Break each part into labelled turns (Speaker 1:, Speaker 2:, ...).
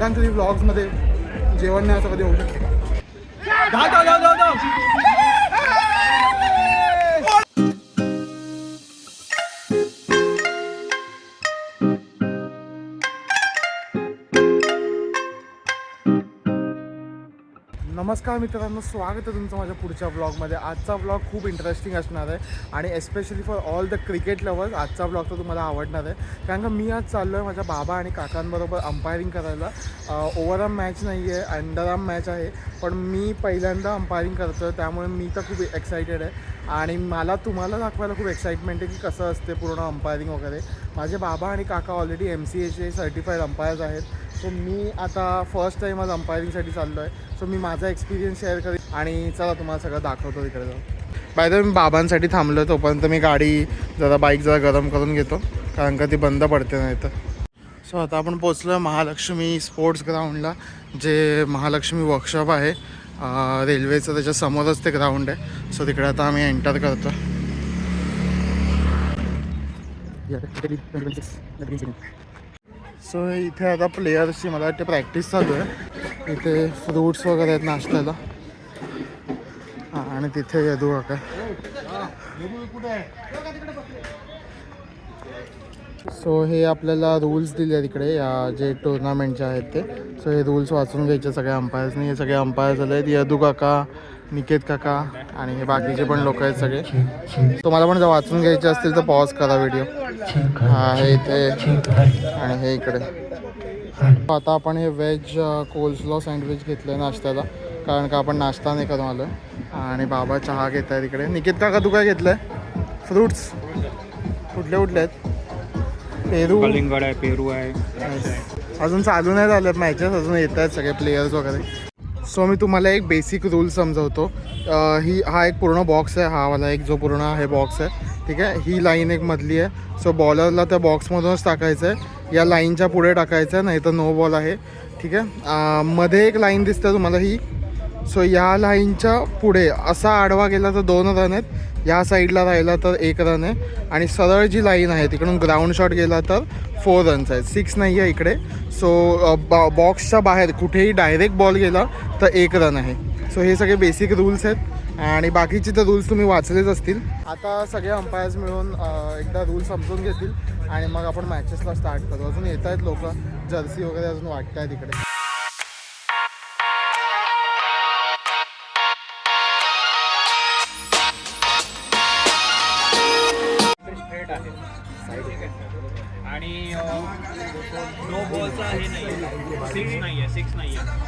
Speaker 1: काकांच्या व्लॉग्समध्ये जेवण नाही असं कधी होऊ शकते नमस्कार मित्रांनो, स्वागत आहे तुमचं माझ्या पुढच्या ब्लॉगमध्ये. आजचा ब्लॉग खूप इंटरेस्टिंग असणार आहे आणि especially for all the cricket lovers आजचा ब्लॉग तर तुम्हाला आवडणार आहे. कारण का मी आज चाललो आहे माझ्या बाबा आणि काकांबरोबर अंपायरिंग करायला. ओव्हरआर्म मॅच नाही आहे, अंडरआर्म मॅच आहे, पण मी पहिल्यांदा अंपायरिंग करतो आहे, त्यामुळे मी तर खूप एक्सायटेड आहे आणि मला तुम्हाला दाखवायला खूप एक्साइटमेंट आहे की कसं असते पूर्ण अंपायरिंग वगैरे. माझे बाबा आणि काका ऑलरेडी MCAचे सर्टिफाईड अंपायर्स आहेत. सो मी आता फर्स्ट टाईम आज अंपायरिंगसाठी चाललो आहे. सो मी माझा एक्सपिरियन्स शेअर करेन आणि चला तुम्हाला सगळं दाखवतो तिकडे जाऊन. बाय द वे, मी बाबांसाठी थांबलो आहे, तोपर्यंत मी गाडी बाईक जरा गरम करून घेतो कारण का ती बंद पडते नाही तर. सो आता आपण पोचलो आहे महालक्ष्मी स्पोर्ट्स ग्राउंडला, जे महालक्ष्मी वर्कशॉप आहे रेल्वेचं, त्याच्या समोरच ते ग्राउंड आहे. सो तिकडे आता आम्ही एंटर करतो. सो इथे आता प्लेयर्सची मला वाटते प्रॅक्टिस चालू आहे. इथे फ्रूट्स वगैरे आहेत नाश्त्याला आणि तिथे यदू काका. सो हे आपल्याला रूल्स दिले आहेत इकडे या जे टुर्नामेंटचे आहेत ते. सो हे रूल्स वाचून घ्यायचे सगळ्या अंपायर्सनी. हे सगळे अंपायर झाले आहेत, यदू काका, निकेत काका आणि हे बाकीचे पण लोक आहेत सगळे. तुम्हाला पण जर वाचून घ्यायचे असतील तर पॉज करा व्हिडिओ. हा हे इथे आणि हे इकडे. आता आपण हे व्हेज कोल्स्लॉ सँडविच घेतलं आहे नाश्त्याला, कारण का आपण नाश्ता नाही करून आलो आहे. आणि बाबा चहा घेत आहे तिकडे. निकेत काका तू काय घेतलं आहे? फ्रूट्स कुठले कुठले आहेत? पेरू,
Speaker 2: कलिंगड आहे, पेरू आहे.
Speaker 1: अजून चालू नाही झालं मॅचेस, अजून येत आहेत सगळे प्लेयर्स वगैरे. सो मी तुम्हाला एक बेसिक रूल समजवतो. हा एक पूर्ण बॉक्स आहे, हा वाला एक जो पूर्ण हे बॉक्स आहे, ठीक आहे. ही लाईन एक मधली आहे. सो बॉलरला त्या बॉक्समधूनच टाकायचं आहे, या लाईनच्या पुढे टाकायचं आहे, नाही तर नो बॉल आहे, ठीक आहे. मध्ये एक लाईन दिसते तुम्हाला ही. सो या लाईनच्या पुढे असा आडवा गेला तर 2 रन आहेत, या साईडला राहिला तर 1 रन आहे आणि सरळ जी लाईन आहे तिकडून ग्राउंड शॉट गेला तर 4 रन्स आहेत, 6 नाही आहे इकडे. सो बॉक्सच्या बाहेर कुठेही डायरेक्ट बॉल गेला तर 1 रन आहे. सो हे सगळे बेसिक रूल्स आहेत आणि बाकीचे तर रूल्स तुम्ही वाचलेच असतील. आता सगळे अंपायर्स मिळून एकदा रूल समजून घेतील आणि मग आपण मॅचेसला स्टार्ट करू. अजून येत आहेत लोक, जर्सी वगैरे अजून वाटत आहेत इकडे.
Speaker 2: आणि नो बॉलचा हे नाही आहे, 6 नाही आहे.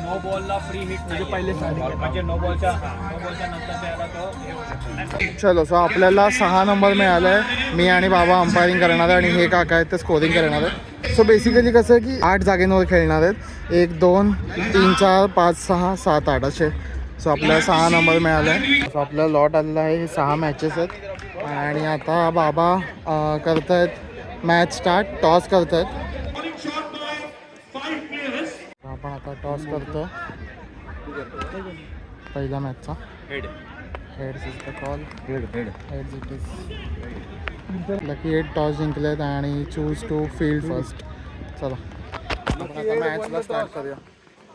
Speaker 2: नो बॉलला फ्री हिट नाही पहिले, म्हणजे नो बॉलच्या नंतर त्याला तो हे होऊ शकतो.
Speaker 1: चलो, सो आपल्याला 6 नंबर मिळाला आहे. मी आणि बाबा अंपायरिंग करणार आहे आणि हे काका आहेत ते स्कोरिंग करणार आहेत. सो बेसिकली कसं आहे की 8 जागेंवर खेळणार आहेत, 1 2 3 4 5 6 7 8 असे. सो आपल्याला 6 नंबर मिळाला आहे. सो आपल्याला लॉट आलेला आहे, हे 6 मॅचेस आहेत आणि आता बाबा करत आहेत मॅच स्टार्ट. टॉस करत आहेत. आपण आता टॉस करतो पहिल्या मॅचचा. Heads is the call. Heads it is. Lucky 8 toss जिंकलेत आणि चूज टू फील्ड फर्स्ट. चला आपण आता मॅचला स्टार्ट करूया.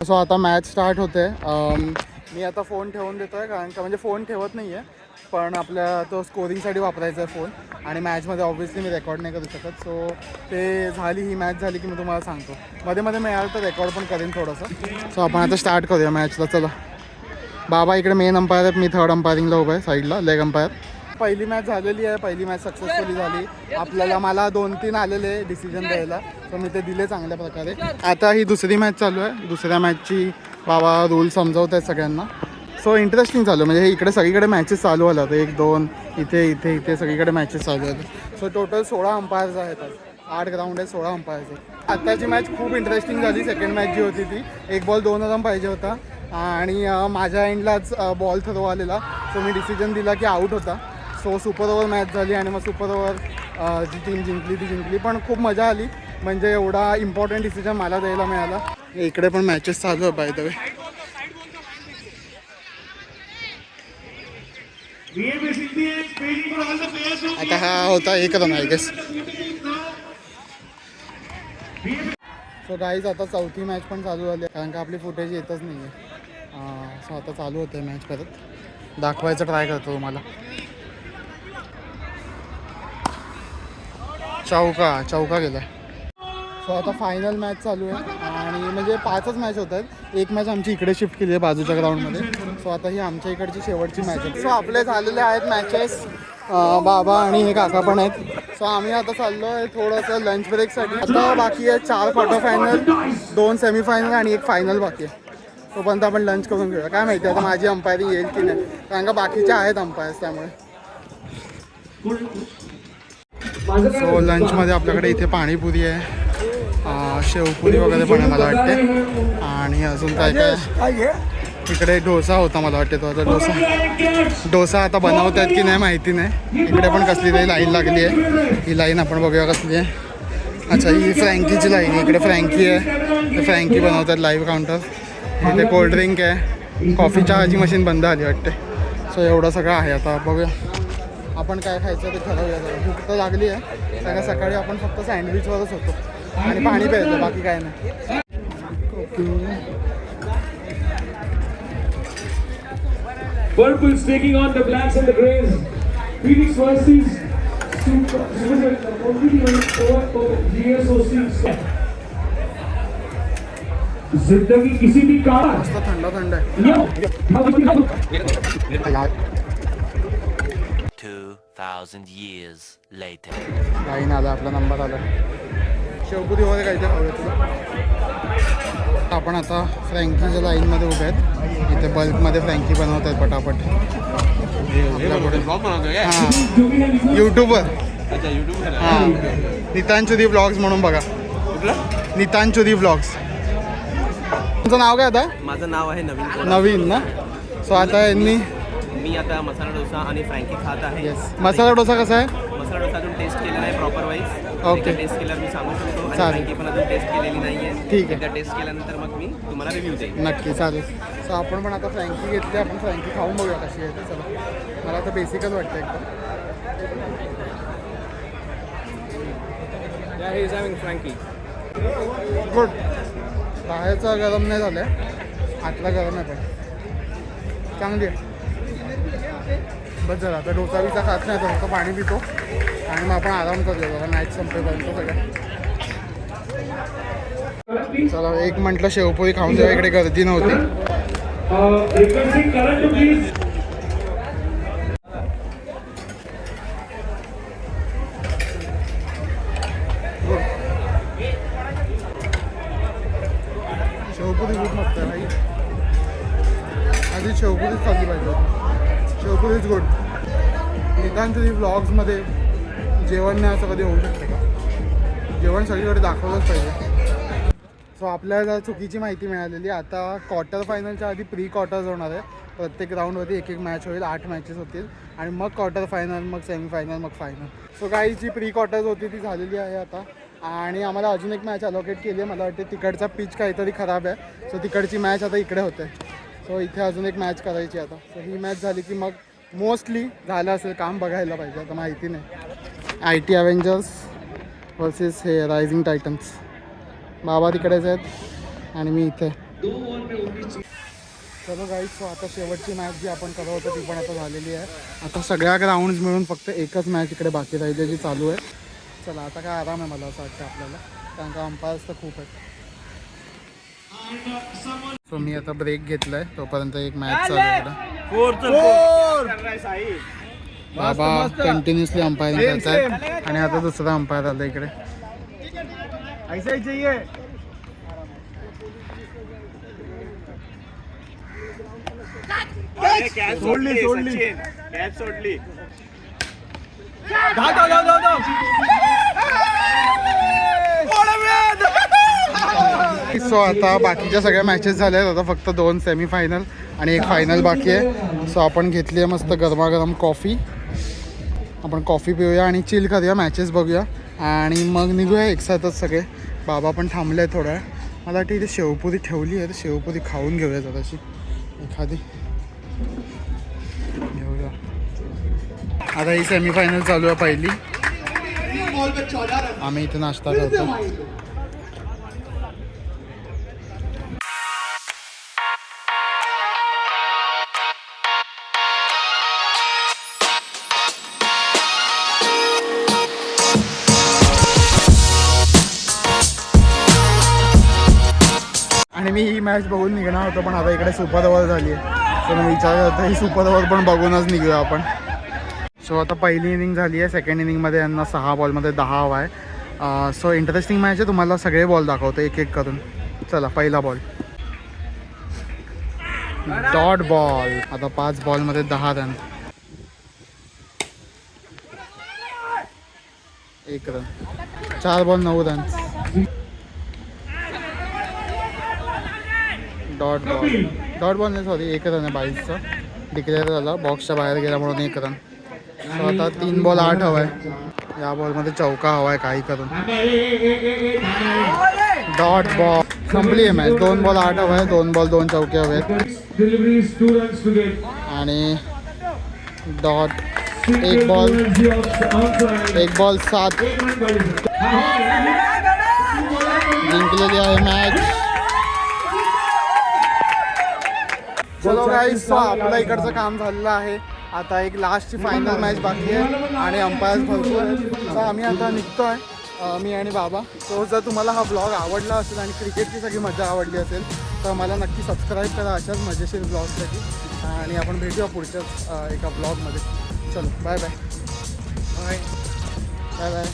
Speaker 1: सो आता मॅच स्टार्ट होते. मी आता फोन ठेवून देतो आहे कारण का म्हणजे फोन ठेवत नाही आहे, पण आपल्या तो स्कोरिंगसाठी वापरायचा आहे फोन आणि मॅचमध्ये ऑब्व्हियसली मी रेकॉर्ड नाही करू शकत. सो ते झाली, ही मॅच झाली की मी तुम्हाला सांगतो. मध्ये मध्ये मिळालं तर रेकॉर्ड पण करेन थोडंसं. सो आपण आता स्टार्ट करूया मॅचला. चला, बाबा इकडे मेन अंपायर आहेत, मी थर्ड अंपायरिंगला उभा आहे साईडला, लेग अंपायर. पहिली मॅच झालेली आहे, पहिली मॅच सक्सेसफुली झाली. मला 2-3 आलेले डिसिजन द्यायला, तर मी ते दिले चांगल्या प्रकारे. आता ही दुसरी मॅच चालू आहे. दुसऱ्या मॅचची बाबा रूल समजवत आहेत सगळ्यांना. सो इंटरेस्टिंग चालू, म्हणजे इकडे सगळीकडे मॅचेस चालू आल्या होत्या, 1 2 इथे इथे इथे सगळीकडे मॅचेस चालू आहेत. सो टोटल 16 अंपायर्स आहेत. 8 ग्राउंड आहेत, 16 अंपायर्स आहेत. आत्ताची मॅच खूप इंटरेस्टिंग झाली. सेकंड मॅच जी होती ती 1 बॉल 2 रन पाहिजे होता आणि माझ्या एंडलाच बॉल थ्रो आलेला. सो मी डिसिजन दिला की आऊट होता. सो सुपर ओव्हर मॅच झाली आणि मग सुपर ओव्हर जी टीम जिंकली ती जिंकली. पण खूप मजा आली, म्हणजे एवढा इम्पॉर्टंट डिसिजन मला द्यायला मिळाला. इकडे पण मॅचेस चालू आहे बाय द वे. आता हा होता 1 run I guess. So guys आता चौथी मॅच पण चालू झाली कारण का आपली फुटेज येतच नाही आहे. सो आता चालू होते मॅच परत दाखवायचं ट्राय करतो तुम्हाला. चौका गेला. सो आता फायनल मॅच चालू आहे आणि म्हणजे 5च मॅच होत आहेत. एक मॅच आमची इकडे शिफ्ट केली आहे बाजूच्या ग्राउंडमध्ये. सो आता ही आमच्या इकडची शेवटची मॅच आहे. सो आपले झालेले आहेत मॅचेस. बाबा आणि हे काका पण आहेत. सो आम्ही आता चाललो आहे थोडंसं लंच ब्रेकसाठी. आता बाकी आहे 4 क्वार्टर फायनल, 2 सेमीफायनल आणि एक फायनल बाकी आहे. तोपर्यंत आपण लंच करून घेऊया. काय माहिती आता माझी अंपायरिंग येईल की नाही कारण का बाकीचे आहेत अंपायर्स त्यामुळे. सो लंचमध्ये आपल्याकडे इथे पाणीपुरी आहे, शेवपुरी वगैरे पण आहे मला वाटते. आणि अजून काय काय इकडे डोसा होता मला वाटते. तो आता डोसा आता बनवत आहेत की नाही माहिती नाही. इकडे पण कसली तरी लाईन लागली आहे. ही लाईन आपण बघूया कसली आहे. अच्छा ही फ्रँकीची लाईन आहे. इकडे फ्रँकी आहे, फ्रँकी बनवत आहेत लाईव्ह काउंटर. इथे कोल्ड्रिंक आहे, कॉफी चहाची मशीन बंद आली वाटते. सो एवढं सगळं आहे. आता बघूया आपण काय खायचं ते ठरवूया. भूक तर लागली आहे कारण सकाळी आपण फक्त सँडविचवरच होतो आणि पाणी प्यायचं, बाकी काय नाही.
Speaker 3: Purple taking on the blacks and the grays. Phoenix versus GSOC. जिंदगी किसी भी कार.
Speaker 1: मस्त थंड आहे.
Speaker 4: 2,000 years later.
Speaker 1: लाईन आला, आपला नंबर आला. शेवपुरी वगैरे काहीतरी हवं तुला. आपण आता फ्रँकीच्या लाईनमध्ये उभे आहेत. इथे बल्कमध्ये फ्रँकी बनवत आहेत पटापट. हां यूट्यूबवर. हां नितांचुरी ब्लॉग्स म्हणून बघा. नितांचुरी ब्लॉग्स. तुमचं नाव काय आता?
Speaker 5: माझं नाव आहे
Speaker 1: नवीन ना. सो आता यांनी
Speaker 5: मी आता मसाला डोसा आणि फ्रँकी खात आहे.
Speaker 1: येस. मसाला डोसा कसा आहे?
Speaker 5: मसाला डोसा अजून टेस्ट केलेला आहे प्रॉपर वाईज.
Speaker 1: ओके.
Speaker 5: टेस्ट केल्यावर मी सांगू शकतो आणि
Speaker 1: चालेल.
Speaker 5: फ्रँकी पण अजून टेस्ट केलेली नाही आहे.
Speaker 1: ठीक आहे.
Speaker 5: एकदा टेस्ट केल्यानंतर मग मी तुम्हाला रिव्ह्यू देईन.
Speaker 1: नक्की चालेल. सो आपण पण आता फ्रँकी घेतली. आपण फ्रँकी खाऊन बघूया कशी आहे ते. चला मला तर बेसिकच वाटतं एकदम.
Speaker 5: फ्रँकी
Speaker 1: गुड. बाहेरचा गरम नाही झालं आहे, आतला गरम आहे पण चांगली आहे. बस झालं आता डोसा बिसा खात नाही तर फक्त पाणी पितो आणि मग आपण आराम करतो बघा मॅच संपेपर्यंत सगळं. चला एक म्हटलं शेवपोळी खाऊन जेव्हा इकडे गर्दी नव्हती.
Speaker 3: Requesting Karan to please.
Speaker 1: Sev puri खूप मस्त आहे भाई. आधी शेवपुरीच खाल्ली पाहिजे. शेवपुरीच गुड. नितांचुरी व्लॉग्समध्ये जेवण नाही असं कधी होऊ शकते का? जेवण सगळीकडे दाखवलंच पाहिजे. सो आपल्याला चुकीची माहिती मिळालेली. आता क्वार्टर फायनलच्या आधी प्री क्वार्टर्स होणार आहे. प्रत्येक राऊंडवरती एक मॅच होईल. 8 मॅचेस होतील आणि मग क्वार्टर फायनल, मग सेमीफायनल, मग फायनल. सो काही जी प्री क्वार्टर्स होती ती झालेली आहे आता. आणि आम्हाला अजून एक मॅच अलोकेट केली आहे. मला वाटते तिकडचा पिच काहीतरी खराब आहे. सो तिकडची मॅच आता इकडे होते. सो इथे अजून एक मॅच करायची आता. सो ही मॅच झाली की मग मोस्टली झालं असेल काम. बघायला पाहिजे आता, माहिती नाही. IT अवेंजर्स वर्सेस हे रायझिंग टायटन्स. बाबा तिकडेच आहेत आणि मी इथे. चलो गाईज. सो आता शेवटची मॅच जी आपण करत होतो ती पण आता झालेली आहे. आता सगळ्या ग्राउंड्स मिळून फक्त एकच मॅच इकडे बाकी राहिलेली चालू आहे. चला आता काय आराम आहे मला असं वाटतं आपल्याला कारण का अंपायर्स तर खूप आहेत. सो मी आता ब्रेक घेतला आहे. तोपर्यंत एक मॅच चालू आहे. बाबा कंटिन्युअसली अंपायरिंग करत आहेत आणि आता दुसरा अंपायर आला इकडे.
Speaker 2: सोडली.
Speaker 1: सो आता बाकीच्या सगळ्या मॅचेस झाल्या आहेत. आता फक्त 2 सेमीफायनल आणि एक फायनल बाकी आहे. सो आपण घेतली आहे मस्त गरमागरम कॉफी. आपण कॉफी पिऊया आणि चिल करूया, मॅचेस बघूया आणि मग निघूया एकसाथच सगळे. बाबा पण थांबले आहेत थोड्या. मला वाटतं इथे शेवपुरी ठेवली आहे तर शेवपुरी खाऊन घेऊया जराशी एखादी. घेऊया. आता ही सेमीफायनल चालू आहे पहिली. आम्ही इथे नाश्ता करतो. आणि मी ही मॅच बघून निघणार होतो, पण आता इकडे सुपर ओव्हर झाली आहे, तर मी विचार करतो ही सुपर ओव्हर पण बघूनच निघूया आपण. सो आता पहिली इनिंग झाली आहे. सेकंड इनिंगमध्ये यांना 6 बॉलमध्ये 10 हवा आहे. सो इंटरेस्टिंग मॅच आहे. तुम्हाला सगळे बॉल दाखवतो एक एक करून. चला पहिला बॉल डॉट बॉल. आता 5 बॉलमध्ये 10 run. 1 run. 4 ball 9 run. Dot ball नाही, सॉरी 1 रन आहे 22चा. डिक्लेअर झाला, बॉक्सच्या बाहेर गेला म्हणून 1 रन. सो आता 3 बॉल 8 हवा आहे. या बॉलमध्ये चौका हवा आहे काही करून. Dot ball. संपली आहे मॅच. 2 बॉल 8 हवा आहे. 2 बॉल 2 चौके हवे आहेत.
Speaker 3: Deliveries 2 runs to get.
Speaker 1: आणि डॉट. 1 बॉल 7. जिंकलेली आहे मॅच. चलो गाईस, आपल्या इकडचं काम झालेलं आहे. आता एक लास्टची फायनल मॅच बाकी आहे आणि अंपायर्स भरपूर आहेत. तर आम्ही आता निघतो आहे, मी आणि बाबा. सो जर तुम्हाला हा ब्लॉग आवडला असेल आणि क्रिकेटची सगळी मजा आवडली असेल तर मला नक्की सबस्क्राईब करा अशाच मजेशीर ब्लॉगसाठी. आणि आपण भेटूया पुढच्याच एका ब्लॉगमध्ये. चलो बाय बाय. Bye bye.